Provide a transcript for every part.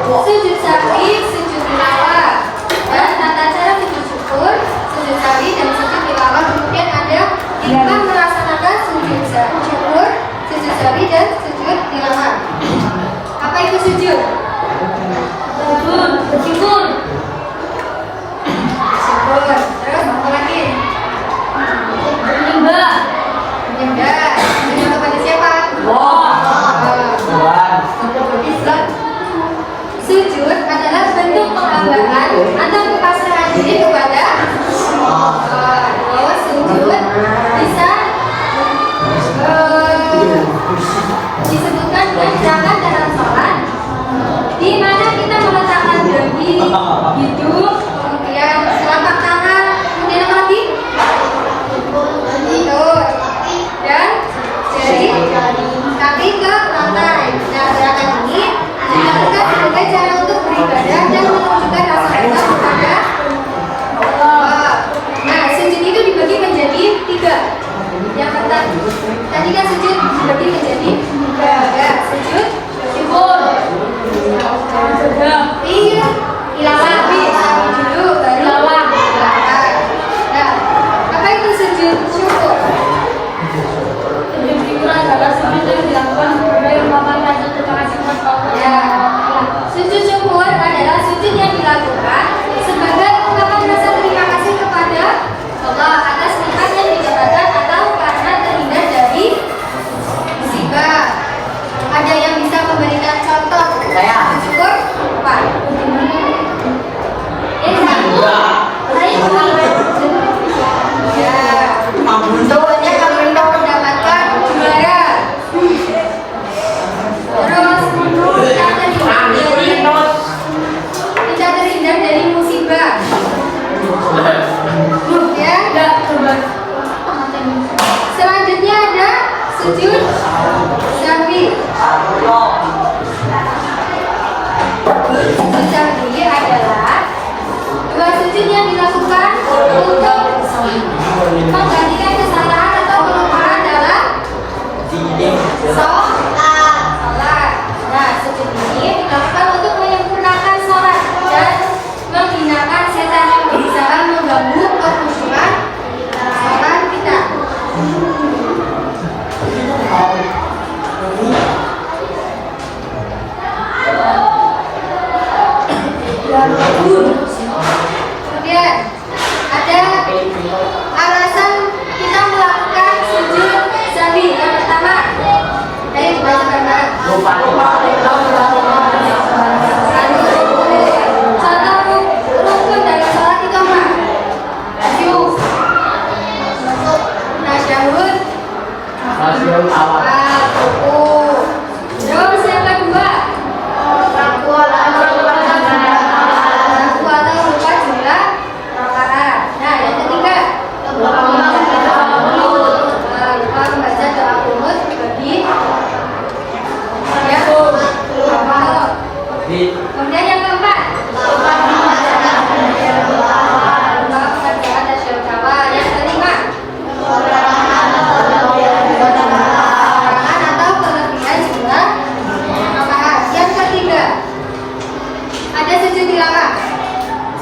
sujud sahwi, sujud tilawah, dan tata cara sujud syukur, sujud sahwi dan sujud tilawah. Kemudian ada kita melaksanakan sujud syukur, sujud sahwi dan sujud tilawah. Apa itu sujud? Bersyukur. Terus apa lagi? Menyembah. Menyembah kepada siapa? Sujud adalah bentuk penghambaan atau pasrahan diri kepada Allah. Sujud bisa disebutkan dengan gerakan dalam sholat, di mana kita meletakkan diri, hidung, kemudian telapak tangan, kemudian apa lagi? Dan dari kaki ke lantai. Nah, gerakan ini dilakukan sebagai cara untuk beribadah dan menunjukkan rasa cinta kepada Allah. Nah, sujud itu dibagi menjadi 3. Yang pertama, tadi kan sujud dibagi menjadi 3. Ya, sujud syukur. Iya, tilawah dulu baru tilawah. Nah, apa itu sujud syukur? Sujud syukur adalah sujud yang dilakukan sebagai ungkapan rasa terima kasih kepada Allah. Ya, sujud syukur adalah sujud yang dilakukan sebagai ungkapan rasa terima kasih kepada Allah atas nikmat yang didapatkan atau karena terhindar dari musibah. Ada yang bisa memberikan contoh syukur? Apa? Mendapatkan juara. Terus tidak terhindar dari musibah. Ya, selanjutnya ada sujud sahwi. Sujud sahwi adalah 2 sujud yang dilakukan untuk menggantikan kesalahan atau kelupaan dalam sholat. Nah, sujud ini dilakukan untuk menyempurnakan sholat dan menghinakan setan yang berusaha mengganggu kekhusyuan sholat kita. Kemudian ada alasan kita melakukan sujud sahwi. Yang pertama, ayo dibaca bareng. Satu rukun dari sholat itu apa? Tasyahud awal, ruku. Terus yang kedua, ruku atau lupa jumlah rakaat. Nah, yang ketiga, lupa membaca doa qunut bagi ya. Kemudian yang keempat, lupa membaca tasyahud awal. Yang kelima, atau kelebihan jumlah rakaat. Yang ketiga, ada sujud tilawah.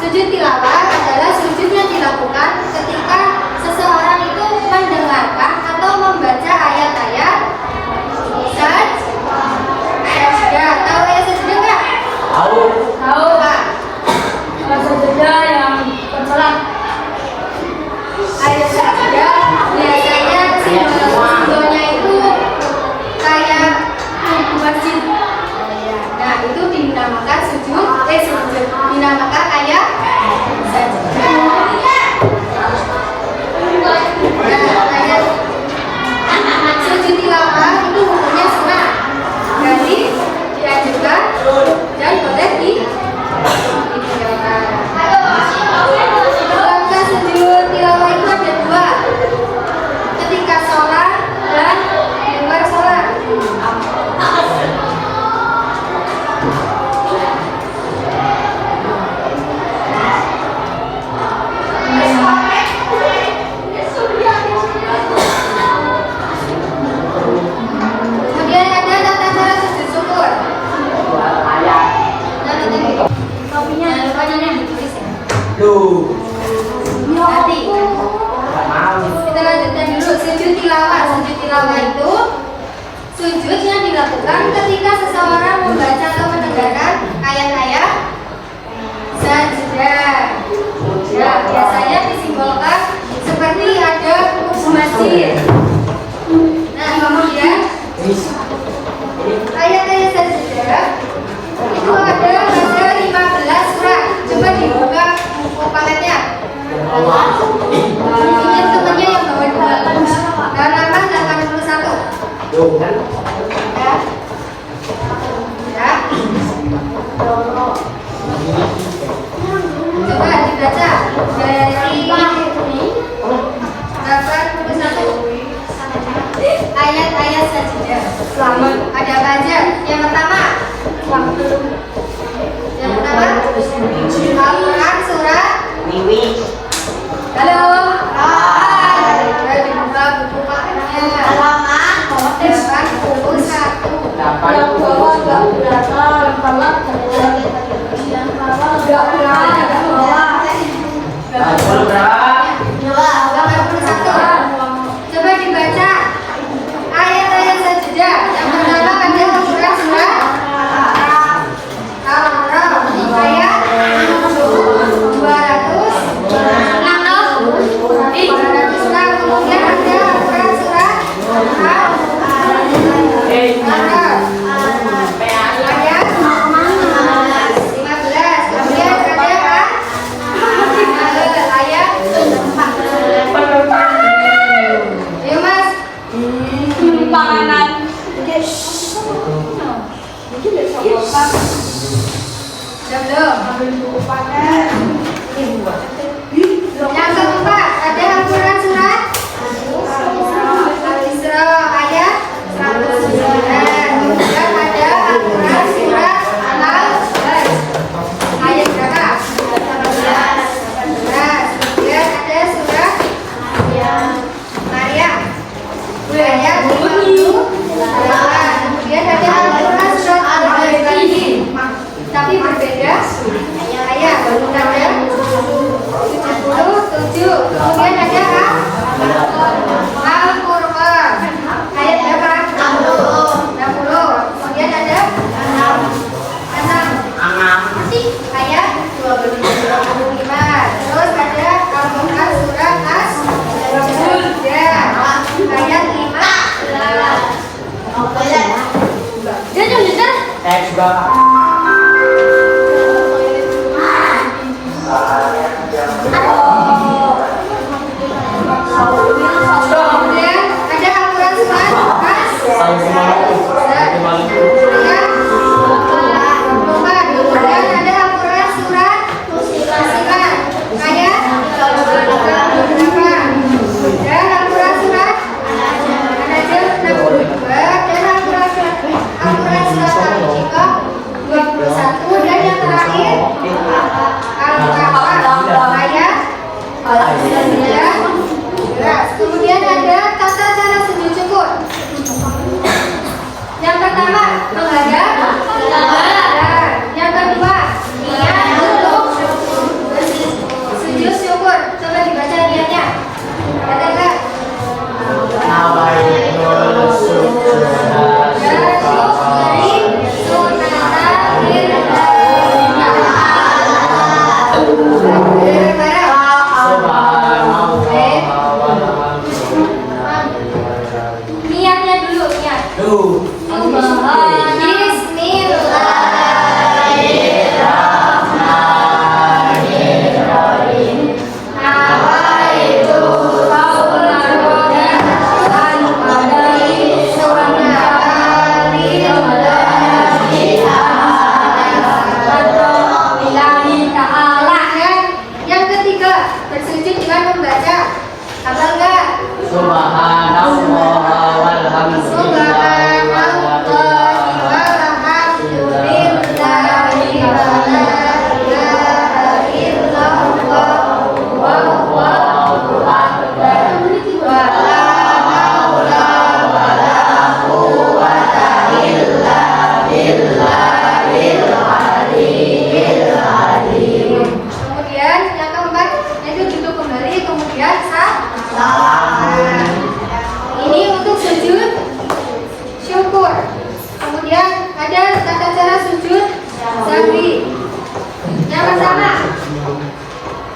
Sujud tilawah adalah sujud yang dilakukan ketika seseorang itu mendengarkan atau membaca ayat-ayat sajdah. Tahu ayat sajdah nggak? Tahu. Pak. Ayat sajdah yang bersalah. Ayat sajdah biasanya simbolnya itu kayak masjid. Nah, itu dinamakan sujud dinamakan ayat sajdah. Nah, ayat sujud tilawah itu hukumnya sunnah. Jadi dianjurkan Duh. Nanti Nggak mau. kita lanjutkan dulu. Sujud tilawah. Sujud tilawah itu sujud yang dilakukan ketika seseorang membaca atau mendengarkan ayat-ayat sajadah. Ya, biasanya disimbolkan seperti ada masjid. Nah, kemudian ayat-ayat sajadah itu ada 15 surat. Coba dibuka buku paletnya. Ingat temannya yang bawa dua. Dan nambah 81. Duh kan. Ya. Ya. Coba dibaca dari 81 ayat-ayat sajadah. Selamat. Ada apa aja? Yang pertama. Yang pertama Al-Quran surat Wiwi. halo. Dibuka buku paletnya. Halaman 81. Coba dibaca ayat-ayat sajadah. Yang pertama ada Al-Quran surat Al-Araf ayat 206. Kemudian ada Al-Quran surat Al-Araf ayat 15. Kemudian ada ayat 4. Ayo Mas. Panganan. Sudah belum? Yang keempat ada Al-Quran surat Al-Isra ayat 109. Kemudian ada Al-Quran surat Al-Hajj ayat berapa? 18. Kemudian ada surat Maryam ayat 58. Kemudian ada Al-Quran surat Al-Baqarah tapi berbeda ayat. Ada Yang pertama,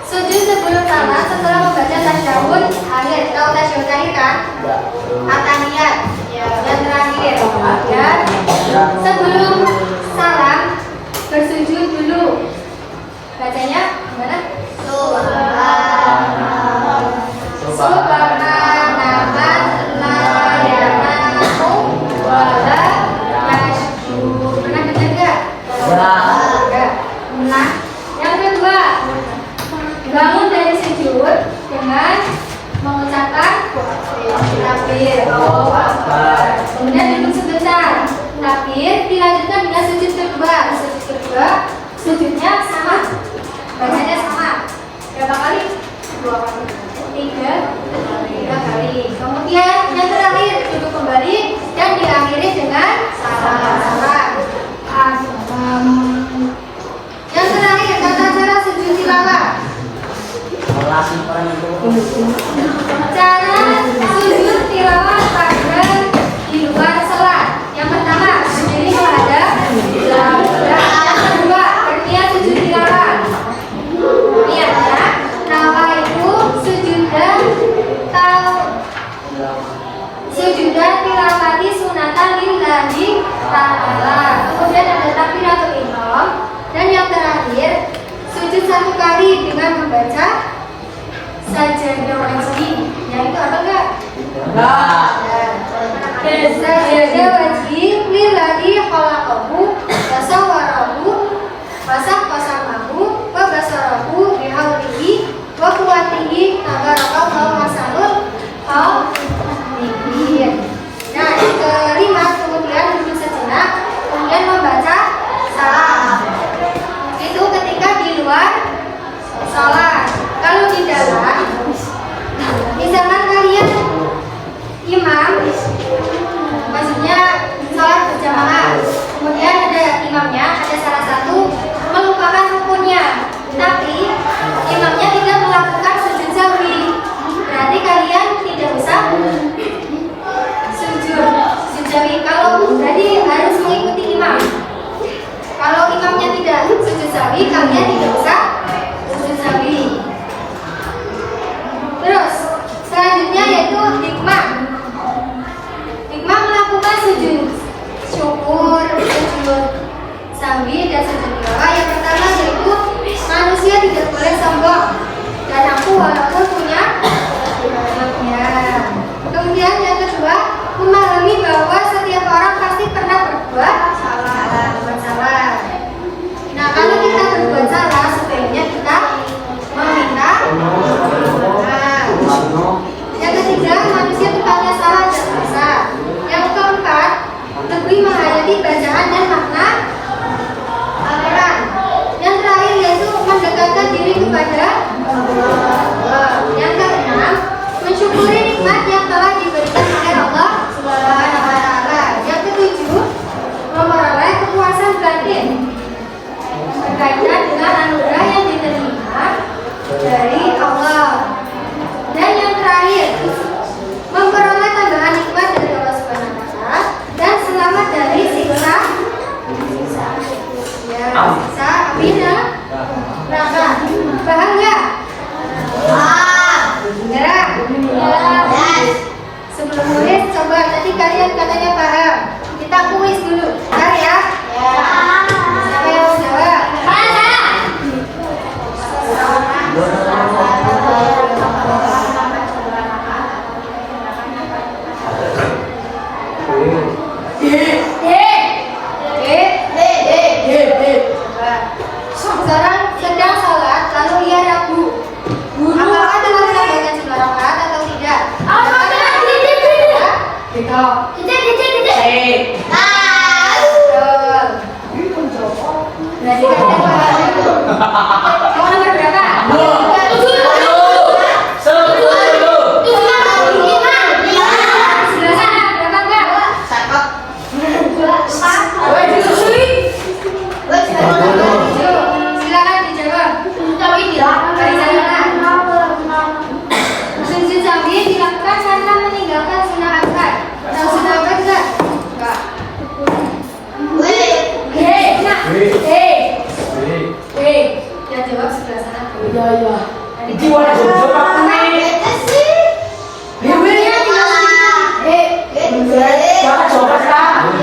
sujud sebelum salat setelah membaca tasyahud akhir. Tahu tasyahud akhir kan? At-tahiyat. Yang terakhir. Dan sebelum salam bersujud dulu. Bacanya gimana? Nah, yang kedua, bangun dari sujud dengan mengucapkan takbir. Kemudian duduk sebentar. Takbir dilanjutkan dengan sujud kedua. Sujud kedua, sujudnya sama, bacanya sama. Berapa kali? 2 kali. 3 kali. Kemudian yang terakhir duduk kembali dan diakhiri dengan salam. Yang terakhir tata cara sujud tilawah. Cara sujud tilawah pada di luar salat. Yang pertama, berdiri menghadap kiblat. Yang kedua, berniat sujud tilawah. Niatnya, nawa itu sujudan tilawati sunatan lillahi ta'ala. Kemudian ada takbiratul ihram. Dan yang terakhir, sujud 1 kali dengan membaca sajadah wajib. Yaitu apa enggak? Sajadah wajib lillahi khalaqahu wa sawwarahu wa saqasamahu wa basarahu bihaulihi wa quwwatihi tabarakallahu masalul khaliqin. Nah, yang kelima, kemudian duduk sejenak, kemudian membaca salam. Itu ketika di luar sholat. Kalau di dalam, misalkan kalian imam, maksudnya sholat berjamaah, kemudian ada imamnya, ada salah satu melupakan rukunnya, tapi imamnya tidak melakukan sujud sahwi, berarti kalian tidak usah sujud sahwi. Kalau berarti harus mengikuti imam. Kalau imamnya tidak sujud sahwi, kalian tidak usah sujud sahwi. Terus selanjutnya yaitu hikmah. Hikmah melakukan sujud syukur, sujud sahwi dan sujud tilawah. Yang pertama yaitu manusia tidak boleh sombong dan aku walaupun punya kelebihan. Kemudian yang kedua, memahami bahwa setiap orang pasti pernah berbuat salah. Nah, kalau kita berbuat salah, sebaiknya kita meminta maaf. Yang ketiga, manusia tempatnya salah dan dosa. Yang keempat, lebih menghayati bacaan dan makna Al-Quran. Yang terakhir yaitu mendekatkan diri kepada Allah. Yang keenam, mensyukuri nikmat yang telah diberikan oleh Allah Subhanahu wa Ta'ala. Yang ketujuh, memperoleh kepuasan batin berkaitan dengan anugerah yang diterima dari Allah. Dan yang terakhir, memperoleh tambahan nikmat dari Allah Subhanahu wa Ta'ala dan selamat dari siksa api neraka. Paham nggak? Beneran? Sebelum nulis, coba tadi kalian katanya paham. Kita kuis dulu, bentar ya. Siapa yang mau jawab? Seorang sedang sholat lalu ia ragu apakah telah melakukan 9 rakaat atau tidak. Berarti kalian paham. Mau nomor berapa? Silakan dijawab. Sujud sahwi dilakukan karena meninggalkan sunnah akad. Tahu sunnah akad enggak? Enggak. Yang jawab sebelah sana tuh. Iya. Jiwa jujur apa nih? Jangan coba sekarang.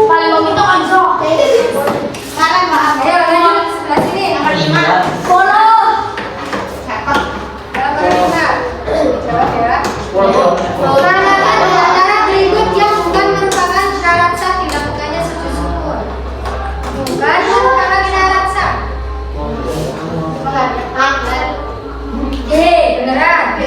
Paling mau itu kan so. Sekarang maaf. Ayo lanjut sebelah sini. Nomor 5. Polo. Dalam berenang. Jawab ya. Waduh. Katakan di antara berikut yang bukan merupakan syarat sah dilakukannya sujud syukur. Bukan merupakan syarat sah. B. Beneran. B.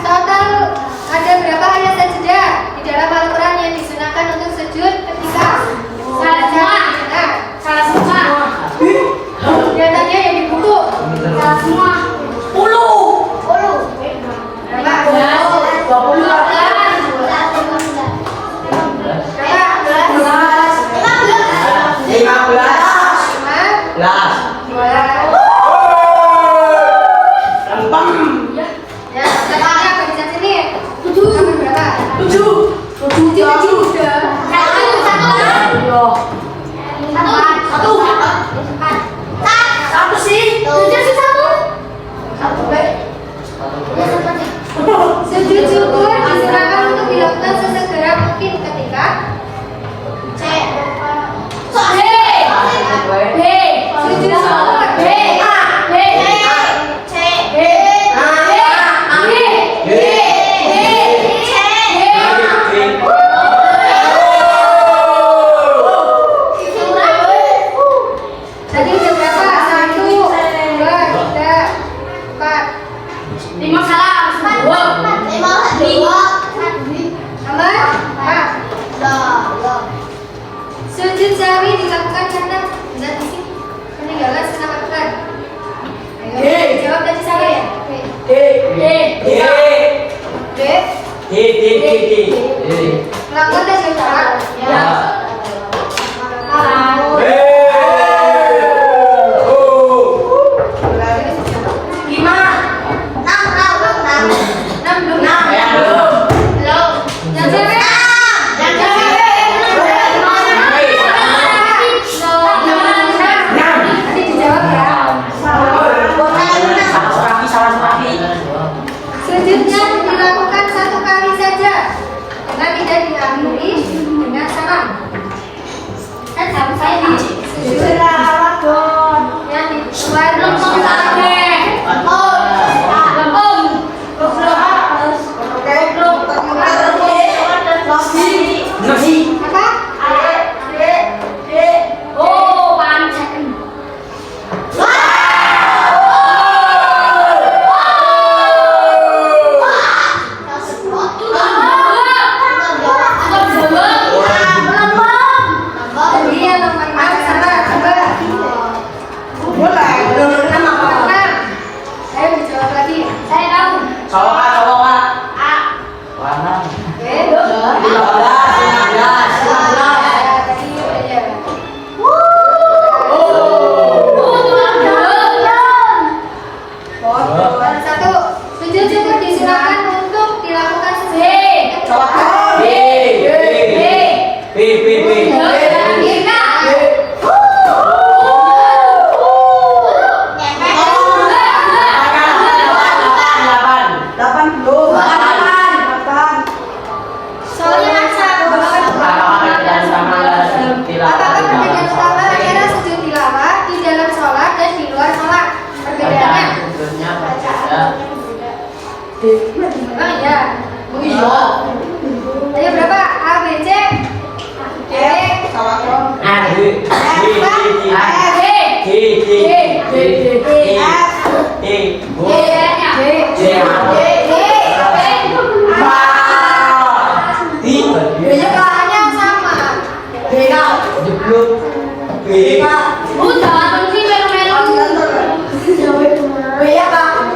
Total ada berapa ayat sajadah di dalam Al-Quran yang disunahkan untuk sujud ketika salah semua. Lihatannya yang di buku salah semua. 10. Berapa? 15. Ya, selanjutnya barisan sini. 7. Nomor berapa? 7 sudah. Satu sih. 7 sih satu. Baik. Sujud syukur disunahkan untuk dilakukan sesegera mungkin ketika sujud syukur Tadi udah berapa? 1, 2, 3, 4. 5 salah. Nomor 4. Sujud sahwi dilakukan karena meninggalkan sunah Al-Quran. Ayo, jawab tadi sama ya. Melakukan tes jawab. Ya. Sujudnya dilakukan 1 kali saja dengan tidak diakhiri dengan salam. Kan saya di sujud yang di luar J-nya. B-nya belahannya sama. Udah, atau sih melu-melu. B-nya Kak.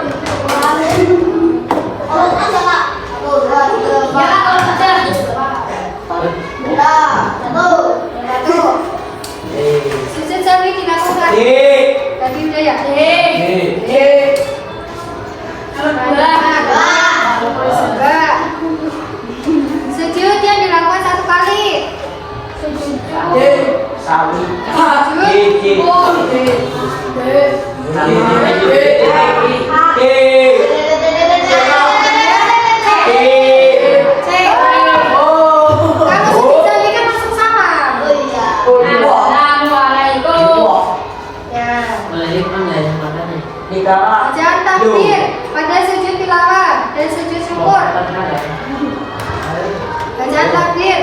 Ya, kalau saja. Sujud sampai dilakukan. Tadi udah ya. Kalau dua. Sujud yang dilakukan satu kali. Sujud. Kalau sujud tadi kan masuk sama. Assalamualaikum. Ya. Nikah. Bacaan takbir pada sujud tilawah dan sujud syukur. Bacaan takbir.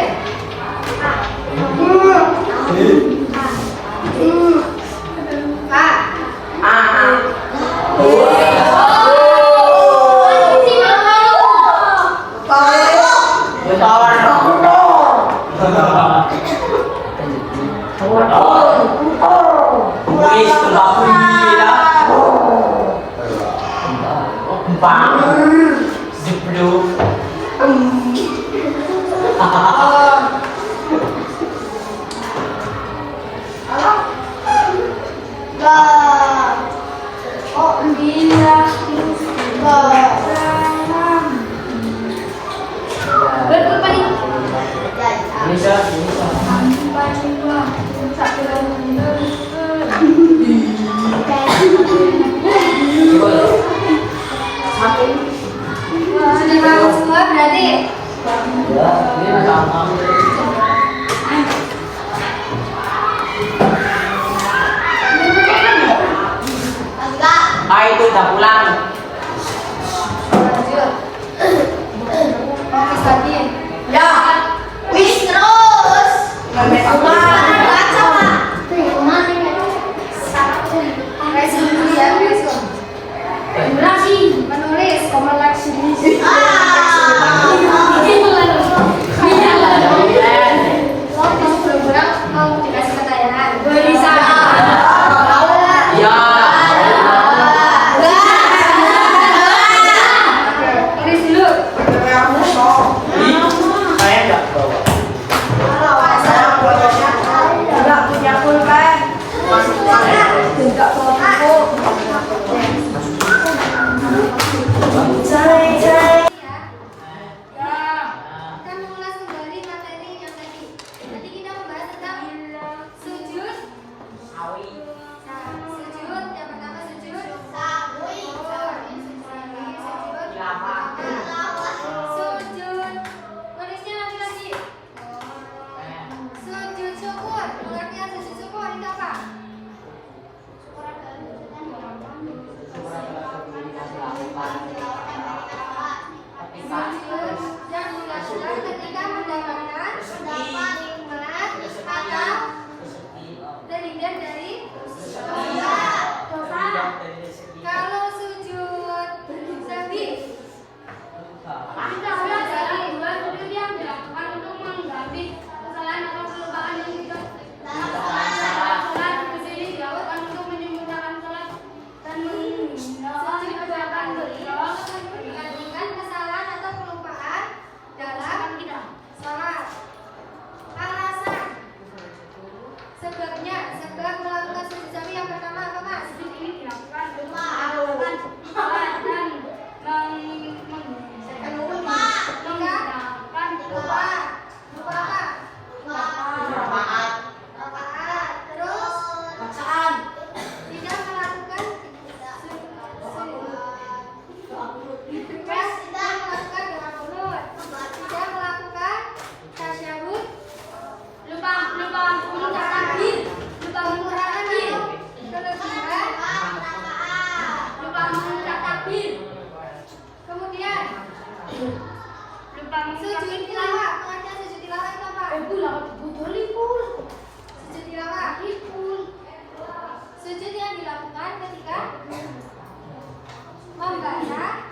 Sudah bagus semua berarti. Itu udah pulang. Lanjut. Oke, tadi. Resolusi ya, besok. Menulis, komunikasi. Kamu belum pulang, mau dikasih pertanyaan. Bisa. Ya. Oke, tulis dulu. Saya enggak bawa. Enggak punya pulpen. Enggak bawa buku. ya.